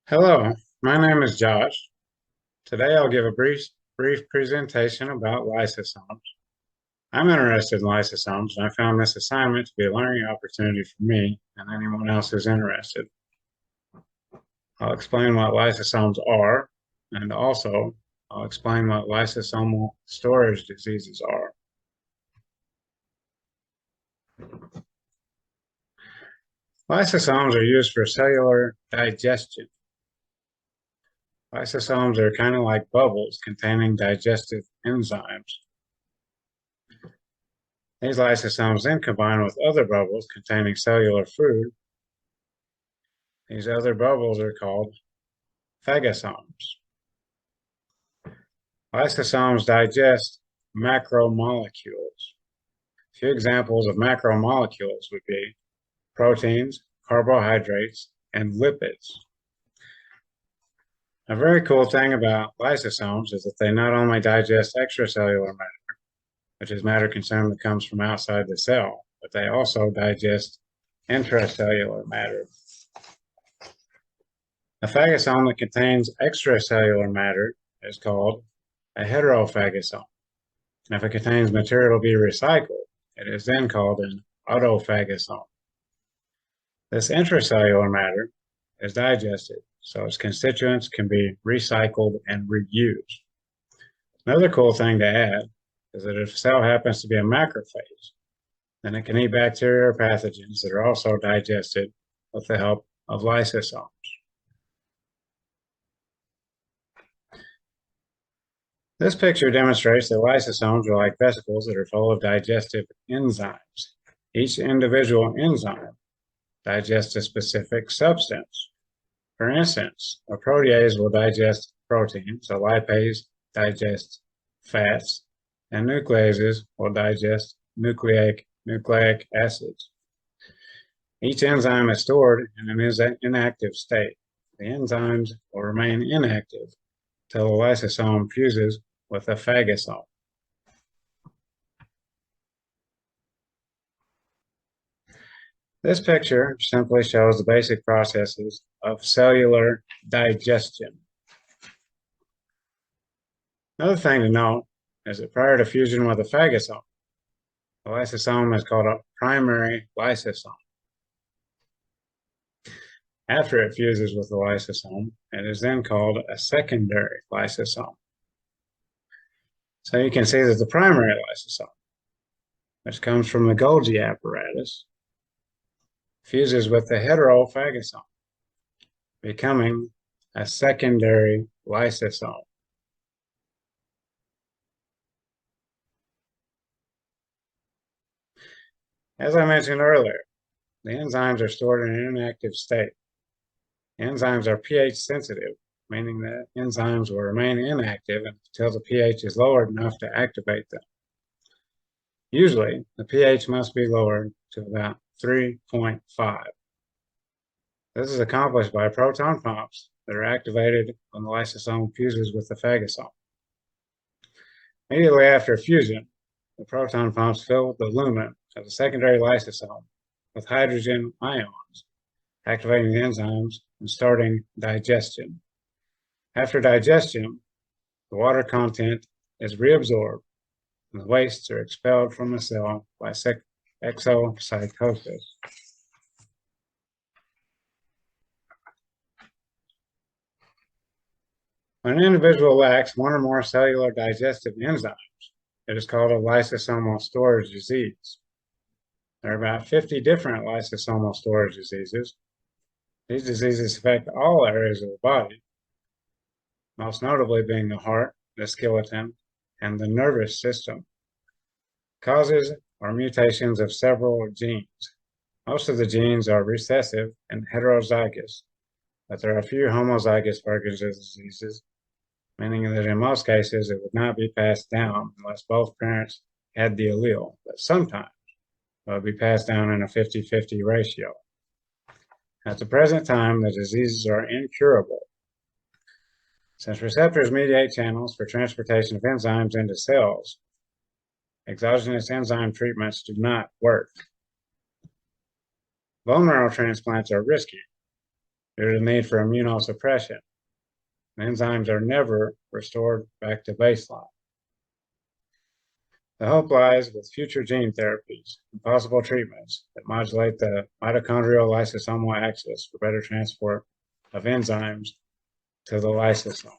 Hello, my name is Josh. Today I'll give a brief presentation about lysosomes. I'm interested in lysosomes, and I found this assignment to be a learning opportunity for me and anyone else who's interested. I'll explain what lysosomes are, and also I'll explain what lysosomal storage diseases are. Lysosomes are used for cellular digestion. Lysosomes are kind of like bubbles containing digestive enzymes. These lysosomes then combine with other bubbles containing cellular food. These other bubbles are called phagosomes. Lysosomes digest macromolecules. A few examples of macromolecules would be proteins, carbohydrates, and lipids. A very cool thing about lysosomes is that they not only digest extracellular matter, which is matter consumed that comes from outside the cell, but they also digest intracellular matter. A phagosome that contains extracellular matter is called a heterophagosome. And if it contains material to be recycled, it is then called an autophagosome. This intracellular matter is digested, so its constituents can be recycled and reused. Another cool thing to add is that if a cell happens to be a macrophage, then it can eat bacteria or pathogens that are also digested with the help of lysosomes. This picture demonstrates that lysosomes are like vesicles that are full of digestive enzymes. Each individual enzyme digests a specific substance. For instance, a protease will digest proteins, a lipase digests fats, and nucleases will digest nucleic acids. Each enzyme is stored in an inactive state. The enzymes will remain inactive till the lysosome fuses with a phagosome. This picture simply shows the basic processes of cellular digestion. Another thing to note is that prior to fusion with a phagosome, the lysosome is called a primary lysosome. After it fuses with the lysosome, it is then called a secondary lysosome. So you can see that the primary lysosome, which comes from the Golgi apparatus, fuses with the heterophagosome, becoming a secondary lysosome. As I mentioned earlier, the enzymes are stored in an inactive state. Enzymes are pH sensitive, meaning that enzymes will remain inactive until the pH is lowered enough to activate them. Usually, the pH must be lowered to about 3.5. This is accomplished by proton pumps that are activated when the lysosome fuses with the phagosome. Immediately after fusion, the proton pumps fill the lumen of the secondary lysosome with hydrogen ions, activating the enzymes and starting digestion. After digestion, the water content is reabsorbed and the wastes are expelled from the cell by exocytosis. When an individual lacks one or more cellular digestive enzymes, it is called a lysosomal storage disease. There are about 50 different lysosomal storage diseases. These diseases affect all areas of the body, most notably being the heart, the skeleton, and the nervous system. Causes are mutations of several genes. Most of the genes are recessive and heterozygous, but there are a few homozygous Parkinson's diseases, meaning that in most cases it would not be passed down unless both parents had the allele, but sometimes it would be passed down in a 50-50 ratio. At the present time, the diseases are incurable. Since receptors mediate channels for transportation of enzymes into cells, exogenous enzyme treatments do not work. Bone marrow transplants are risky. due to the need for immunosuppression. Enzymes are never restored back to baseline. The hope lies with future gene therapies and possible treatments that modulate the mitochondrial lysosomal axis for better transport of enzymes to the lysosomes.